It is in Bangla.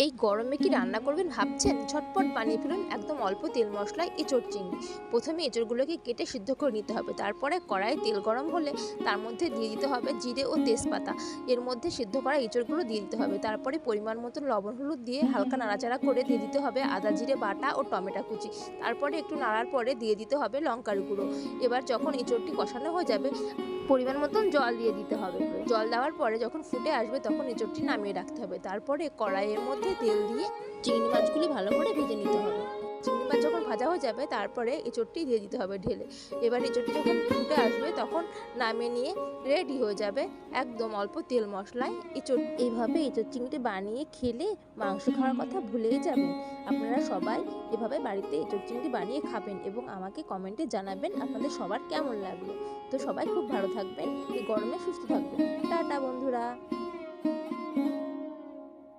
এই গরমে কি রান্না করবেন ভাবছেন? ঝটপট বানিয়ে ফেলুন একদম অল্প তেল মশলায় এঁচোড় চিংড়ি। প্রথমে এঁচোড়গুলোকে কেটে সিদ্ধ করে নিতে হবে। তারপরে কড়াইয়ে তেল গরম হলে তার মধ্যে দিয়ে দিতে হবে জিরে ও তেজপাতা। এর মধ্যে সিদ্ধ করা এঁচোড়গুলো দিয়ে দিতে হবে। তারপরে পরিমাণ মতো লবণ হলুদ দিয়ে হালকা নাড়াচাড়া করে দিয়ে দিতে হবে আদা জিরে বাটা ও টমেটো কুচি। তারপরে একটু নাড়ার পরে দিয়ে দিতে হবে লঙ্কার গুঁড়ো। এবার যখন এঁচোড়টি কষানো হয়ে যাবে পরিমাণ মতন জল দিয়ে দিতে হবে। জল দেওয়ার পরে যখন ফুটে আসবে তখন এঁচোড়টি নামিয়ে রাখতে হবে। তারপরে কড়াইয়ের মধ্যে তেল দিয়ে চিংড়ি মাছগুলি ভালো করে ভেজে নিতে হবে। চিংড়ি মাছ যখন ভাজা হয়ে যাবে তারপরে এঁচোড়টি দিয়ে দিতে হবে ঢেলে। এবার এঁচোড়টি যখন ফুটে আসবে তখন নামিয়ে নিয়ে রেডি হয়ে যাবে একদম অল্প তেল মশলায় এঁচোড়। এইভাবে এঁচোড় চিংড়ি বানিয়ে খেলে মাংস খাওয়ার কথা ভুলেই যাবেন। আপনারা সবাই এভাবে বাড়িতে এঁচোড় চিংড়ি বানিয়ে খাবেন এবং আমাকে কমেন্টে জানাবেন আপনাদের সবার কেমন লাগলো। তো সবাই খুব ভালো থাকবেন, এই গরমে সুস্থ থাকবেন। টাটা বন্ধুরা।